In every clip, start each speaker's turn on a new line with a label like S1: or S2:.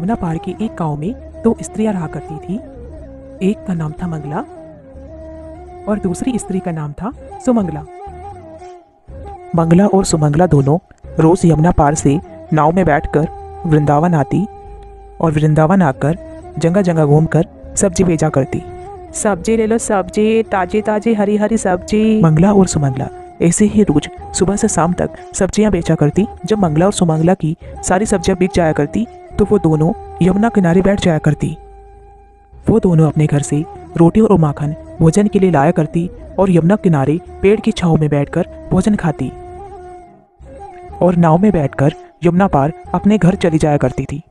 S1: यमुना पार के एक गांव में दो स्त्रियां रहा करती थी। एक का नाम था मंगला और दूसरी स्त्री का नाम था सुमंगला। मंगला और सुमंगला दोनों रोज यमुना पार से नाव में बैठकर वृंदावन आती और वृंदावन आकर जगह जगह घूमकर सब्जी बेचा करती। सब्जी ले लो सब्जी, ताजी ताजी हरी हरी सब्जी। मंगला और सुमंगला ऐसे ही रोज सुबह से शाम तक सब्जियां बेचा करती। जब मंगला और सुमंगला की सारी सब्जियां बिक जाया करती तो वो दोनों यमुना किनारे बैठ जाया करती। वो दोनों अपने घर से रोटी और माखन भोजन के लिए लाया करती और यमुना किनारे पेड़ की छांव में बैठकर भोजन खाती और नाव में बैठकर यमुना पार अपने घर चली जाया करती थी।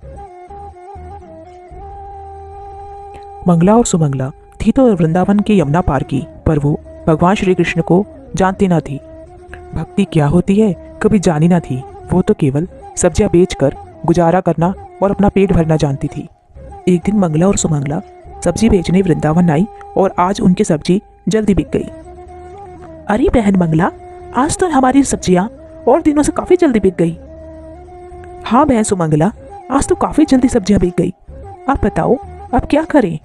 S1: मंगला और सुमंगला थी तो वृंदावन के यमुना पार की, पर वो भगवान श्री कृष्ण को जानती न थी। भक्ति क्या होती है कभी जानी न थी। वो तो केवल सब्जियां बेचकर गुजारा करना और अपना पेट भरना जानती थी। एक दिन मंगला और सुमंगला सब्जी बेचने वृंदावन आई और आज उनकी सब्जी जल्दी बिक गई। अरे बहन मंगला, आज तो हमारी सब्जियां और दिनों से काफी जल्दी बिक गई। हाँ बहन सुमंगला, आज तो काफी जल्दी सब्जियां बिक गई। आप बताओ अब क्या करें?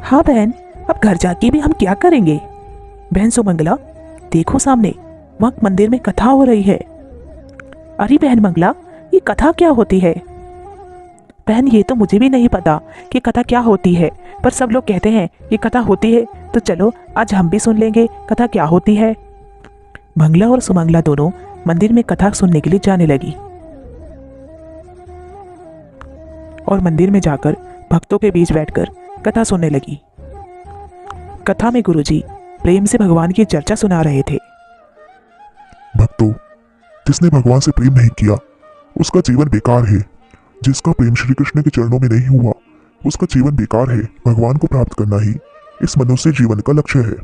S1: हाँ बहन, अब घर जाके भी हम क्या करेंगे? बहन सुमंगला, देखो सामने वहां मंदिर में कथा हो रही है। अरे बहन मंगला, ये कथा क्या होती है? बहन ये तो मुझे भी नहीं पता कि कथा क्या होती है, पर सब लोग कहते हैं ये कथा होती है, तो चलो आज हम भी सुन लेंगे कथा क्या होती है। मंगला और सुमंगला दोनों मंदिर में कथा सुनने के लिए जाने लगी और मंदिर में जाकर भक्तों के बीच बैठकर कथा सुनने लगी। कथा में गुरुजी प्रेम से भगवान की चर्चा सुना रहे थे।
S2: भक्तों, जिसने भगवान से प्रेम नहीं किया उसका जीवन बेकार है। जिसका प्रेम श्री कृष्ण के चरणों में नहीं हुआ उसका जीवन बेकार है। भगवान को प्राप्त करना ही इस मनुष्य जीवन का लक्ष्य है।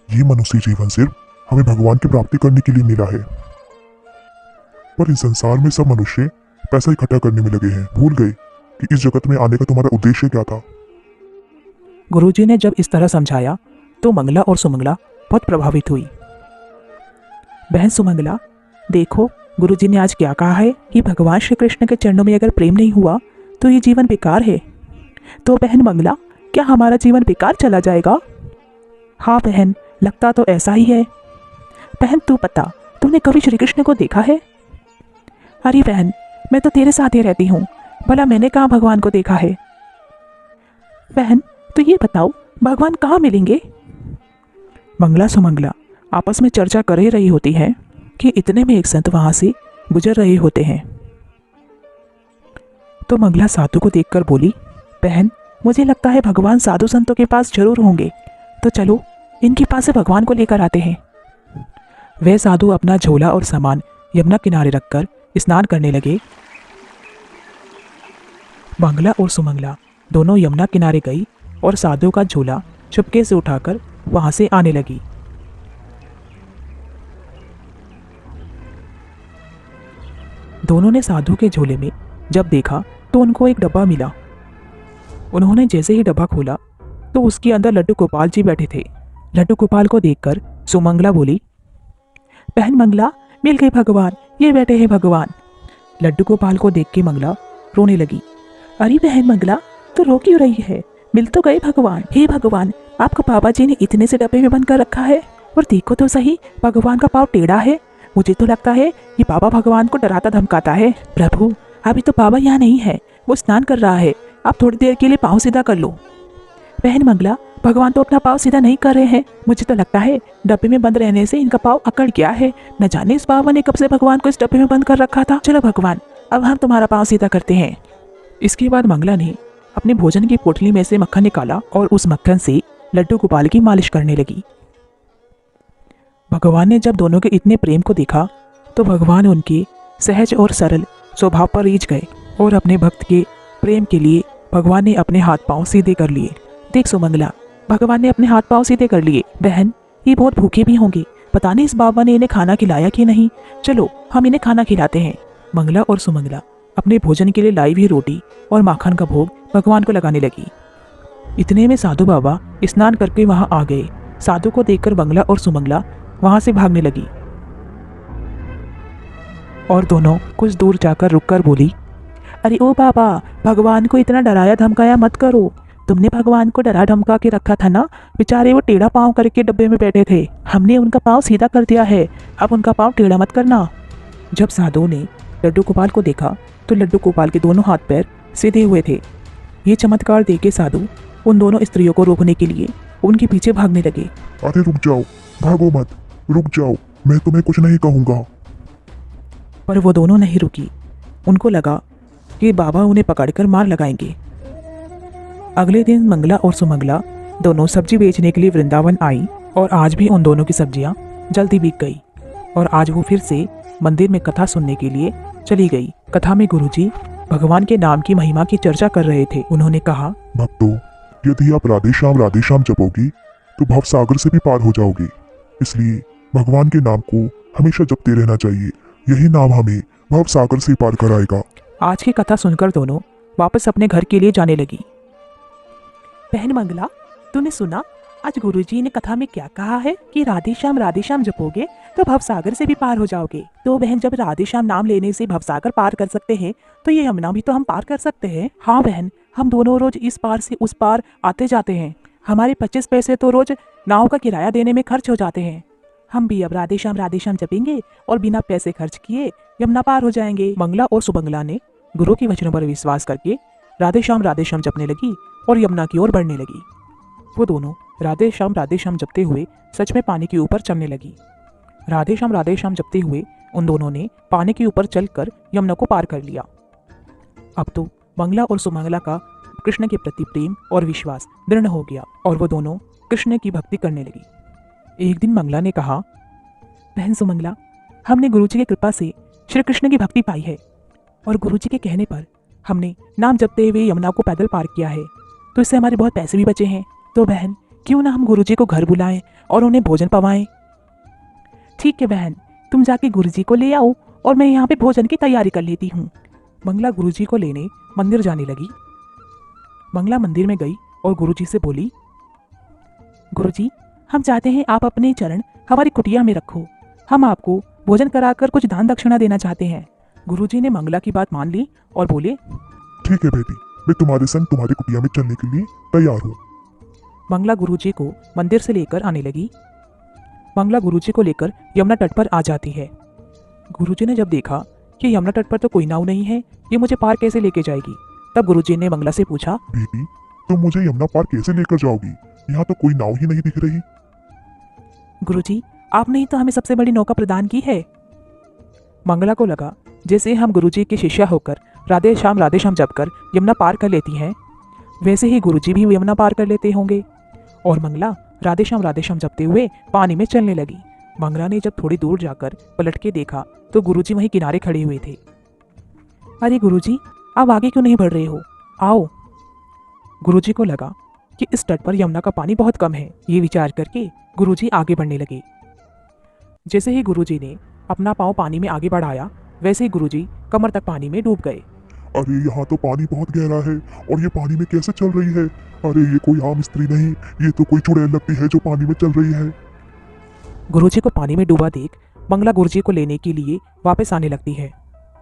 S2: ये मनुष्य जीवन सिर्फ हमें भगवान की प्राप्ति करने के लिए मिला है, पर इस संसार में सब मनुष्य पैसा इकट्ठा करने में लगे हैं। भूल गए कि इस जगत में आने का तुम्हारा उद्देश्य क्या था।
S1: गुरुजी ने जब इस तरह समझाया तो मंगला और सुमंगला बहुत प्रभावित हुई। बहन सुमंगला, देखो गुरुजी ने आज क्या कहा है कि भगवान श्री कृष्ण के चरणों में अगर प्रेम नहीं हुआ तो ये जीवन बेकार है। तो बहन मंगला, क्या हमारा जीवन बेकार चला जाएगा? हाँ बहन, लगता तो ऐसा ही है। बहन तू बता, तूने कभी श्री कृष्ण को देखा है? अरे बहन, मैं तो तेरे साथ ही रहती हूँ, भला मैंने कहाँ भगवान को देखा है? बहन तो ये बताओ भगवान कहाँ मिलेंगे? मंगला सुमंगला आपस में चर्चा कर ही रही होती है कि इतने में एक संत वहां से गुजर रहे होते हैं। तो मंगला साधु को देखकर बोली, बहन मुझे लगता है भगवान साधु संतों के पास जरूर होंगे, तो चलो इनके पास से भगवान को लेकर आते हैं। वे साधु अपना झोला और सामान यमुना किनारे रखकर स्नान करने लगे। मंगला और सुमंगला दोनों यमुना किनारे गई और साधु का झोला चुपके से उठाकर वहां से आने लगी। दोनों ने साधु के झोले में जब देखा तो उनको एक डब्बा मिला। उन्होंने जैसे ही डब्बा खोला तो उसके अंदर लड्डू गोपाल जी बैठे थे। लड्डू गोपाल को देखकर सुमंगला बोली, बहन मंगला, मिल गए भगवान, ये बैठे हैं भगवान। लड्डू गोपाल को देख के मंगला रोने लगी। अरे बहन मंगला, तो रो क्यों रही है? मिल तो गए भगवान। हे भगवान, आपका बाबा जी ने इतने से डब्बे में बंद कर रखा है और देखो तो सही, भगवान का पाँव टेढ़ा है। मुझे तो लगता है ये बाबा भगवान को डराता धमकाता है। प्रभु, अभी तो बाबा यहाँ नहीं है, वो स्नान कर रहा है, आप थोड़ी देर के लिए पाँव सीधा कर लो। बहन मंगला, भगवान तो अपना पाँव सीधा नहीं कर रहे हैं। मुझे तो लगता है डब्बे में बंद रहने से इनका पाँव अकड़ गया है। न जाने इस बाबा ने कब से भगवान को इस डब्बे में बंद कर रखा था। चलो भगवान, अब हम तुम्हारा पाँव सीधा करते हैं। इसके बाद मंगला ने अपने भोजन की पोटली में से मक्खन निकाला और उस मक्खन से लड्डू गोपाल की मालिश करने लगी। भगवान ने जब दोनों के इतने प्रेम को देखा तो भगवान उनके सहज और सरल स्वभाव पर रीझ गए और अपने भक्त के प्रेम के लिए भगवान ने अपने हाथ पांव सीधे कर लिए। देख सुमंगला, भगवान ने अपने हाथ पांव सीधे कर लिए। बहन, ये बहुत भूखे भी होंगे, पता नहीं इस बाबा ने इन्हें खाना खिलाया कि नहीं। चलो हम इन्हें खाना खिलाते हैं। मंगला और सुमंगला अपने भोजन के लिए लाई हुई रोटी और माखन का भोग भगवान को लगाने लगी। इतने में साधु बाबा स्नान करके वहां आ गए। साधु को देखकर मंगला और सुमंगला वहां से भागने लगी और दोनों कुछ दूर जाकर रुककर बोली, अरे ओ बाबा, भगवान को इतना डराया धमकाया मत करो। तुमने भगवान को डरा धमका के रखा था ना। बेचारे वो टेढ़ा पाँव करके डब्बे में बैठे थे, हमने उनका पाँव सीधा कर दिया है, अब उनका पाँव टेढ़ा मत करना। जब साधु ने लड्डू गोपाल को देखा तो लड्डू गोपाल के दोनों हाथ पैर सीधे हुए थे। ये चमत्कार देख के साधु उन दोनों स्त्रियों को रोकने के लिए उनके पीछे भागने लगे।
S2: अरे रुक जाओ, भागो मत, रुक जाओ, मैं तुम्हें कुछ नहीं कहूँगा।
S1: पर वो दोनों नहीं रुकी। उनको लगा कि बाबा उन्हें पकड़कर मार लगाएंगे। अगले दिन मंगला और सुमंगला दोनों सब्जी बेचने के लिए वृंदावन आई और आज भी उन दोनों की सब्जियां जल्दी बिक गई और आज वो फिर से मंदिर में कथा सुनने के लिए चली गई। कथा में गुरुजी भगवान के नाम की महिमा की चर्चा कर रहे थे। उन्होंने कहा,
S2: भक्तों, यदि आप राधे श्याम जपोगी तो भव सागर से भी पार हो जाओगे। इसलिए भगवान के नाम को हमेशा जपते रहना चाहिए, यही नाम हमें भव सागर से पार कराएगा।
S1: आज की कथा सुनकर दोनों वापस अपने घर के लिए जाने लगी। बहन मंगला, तूने सुना आज गुरुजी ने कथा में क्या कहा है कि राधे श्याम जपोगे तो भवसागर से भी पार हो जाओगे। तो बहन, जब राधे श्याम नाम लेने से भवसागर पार कर सकते हैं तो ये यमुना भी तो हम पार कर सकते हैं। हाँ बहन, हम दोनों रोज इस पार से उस पार आते जाते हैं, हमारे 25 पैसे तो रोज नाव का किराया देने में खर्च हो जाते हैं। हम भी अब राधे श्याम जपेंगे और बिना पैसे खर्च किए यमुना पार हो जाएंगे। मंगला और सुमंगला ने गुरु के वचनों पर विश्वास करके राधे श्याम जपने लगी और यमुना की ओर बढ़ने लगी। वो दोनों राधे श्याम जपते हुए सच में पानी के ऊपर चलने लगी। राधे श्याम जपते हुए उन दोनों ने पानी के ऊपर चलकर यमुना को पार कर लिया। अब तो मंगला और सुमंगला का कृष्ण के प्रति प्रेम और विश्वास दृढ़ हो गया और वो दोनों कृष्ण की भक्ति करने लगी। एक दिन मंगला ने कहा, बहन सुमंगला, हमने गुरुजी की कृपा से श्री कृष्ण की भक्ति पाई है और गुरुजी के कहने पर हमने नाम जपते हुए यमुना को पैदल पार किया है, तो इससे हमारे बहुत पैसे भी बचे हैं। तो बहन, क्यों ना हम गुरुजी को घर बुलाएं और उन्हें भोजन पवाएं। ठीक है बहन, तुम जाके गुरुजी को ले आओ और मैं यहाँ पे भोजन की तैयारी कर लेती हूँ। मंगला गुरुजी को लेने मंदिर जाने लगी। मंगला मंदिर में गई और गुरुजी से बोली, गुरुजी, हम चाहते हैं आप अपने चरण हमारी कुटिया में रखो, हम आपको भोजन कराकर कुछ दान दक्षिणा देना चाहते हैं। गुरुजी ने मंगला की बात मान ली और बोले,
S2: ठीक है बेटी, मैं तुम्हारे संग तुम्हारी कुटिया में चलने के लिए तैयार हूँ।
S1: मंगला गुरुजी को मंदिर से लेकर आने लगी। मंगला गुरुजी को लेकर यमुना तट पर आ जाती है। गुरुजी ने जब देखा कि यमुना तट पर तो कोई नाव नहीं है, ये मुझे पार कैसे लेके जाएगी, तब गुरुजी ने मंगला से पूछा,
S2: बेटी, तुम मुझे यमुना पार कैसे लेकर जाओगी? यहाँ तो कोई नाव ही नहीं दिख रही।
S1: गुरुजी, आपने ही तो हमें सबसे बड़ी नौका प्रदान की है। मंगला को लगा जैसे हम गुरुजी की शिष्या होकर राधे श्याम जपकर यमुना पार कर लेती हैं, वैसे ही गुरुजी भी यमुना पार कर लेते होंगे। और मंगला राधे श्याम जपते हुए पानी में चलने लगी। मंगला ने जब थोड़ी दूर जाकर पलट के देखा तो गुरुजी वहीं किनारे खड़े हुए थे। अरे गुरुजी, आप आगे क्यों नहीं बढ़ रहे हो, आओ। गुरुजी को लगा कि इस तट पर यमुना का पानी बहुत कम है। ये विचार करके गुरुजी आगे बढ़ने लगे। जैसे ही गुरुजी ने अपना पाँव पानी में आगे बढ़ाया, वैसे ही गुरुजी कमर तक पानी में डूब गए।
S2: अरे यहाँ तो पानी बहुत गहरा है और ये पानी में कैसे चल रही है? अरे ये कोई आम स्त्री नहीं, ये तो कोई चुड़ैल लगती है जो पानी में चल रही है।
S1: गुरुजी को पानी में डूबा देख मंगला गुरुजी को लेने के लिए वापस आने लगती है।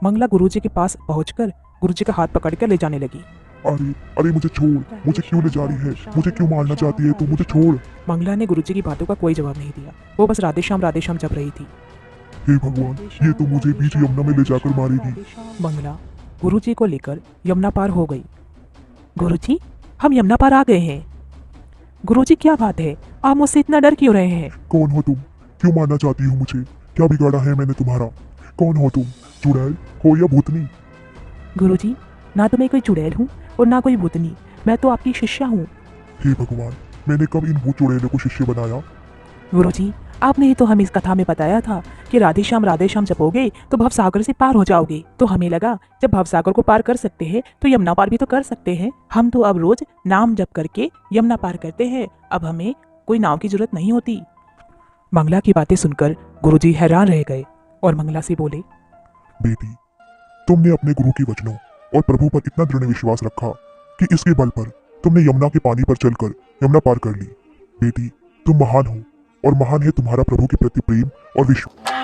S1: मंगला गुरुजी के पास पहुंचकर गुरुजी का हाथ पकड़कर ले जाने लगी।
S2: अरे अरे मुझे छोड़, मुझे क्यों ले जा रही है? मुझे क्यों मारना चाहती है तू? मुझे छोड़।
S1: मंगला ने गुरुजी की बातों का कोई जवाब नहीं दिया, वो बस राधे श्याम जप रही थी।
S2: हे भगवान, ये तो मुझे बीच यमुना में ले जाकर मारेगी।
S1: मंगला गुरुजी को लेकर यमुना पार हो गई। गुरुजी, हम यमुना पार आ गए हैं। गुरुजी, क्या बात है, आप मुझसे इतना डर क्यों रहे हैं?
S2: कौन हो तुम? क्यों मारना चाहती हो मुझे? क्या बिगाड़ा है मैंने तुम्हारा? कौन हो तुम? चुड़ैल हो या भूतनी?
S1: गुरुजी, ना तो मैं कोई चुड़ैल हूँ और ना कोई भूतनी, मैं तो आपकी शिष्या हूँ।
S2: हे भगवान, मैंने कब इन भूत चुड़ैलों को शिष्य बनाया?
S1: गुरुजी, आपने ही तो हमें इस कथा में बताया था कि राधे श्याम जपोगे तो भवसागर से पार हो जाओगे। तो हमें लगा जब भवसागर को पार कर सकते हैं तो यमुना पार भी तो कर सकते हैं। हम तो अब रोज नाम जप करके यमुना पार करते हैं, अब हमें कोई नाव की जरूरत नहीं होती। मंगला की बातें सुनकर गुरुजी हैरान रह गए और मंगला से बोले,
S2: बेटी, तुमने अपने गुरु के वचनों और प्रभु पर इतना दृढ़ विश्वास रखा कि इसके बल पर तुमने यमुना के पानी पर चलकर यमुना पार कर ली। बेटी, तुम महान हो और महान है तुम्हारा प्रभु के प्रति प्रेम और विश्वास।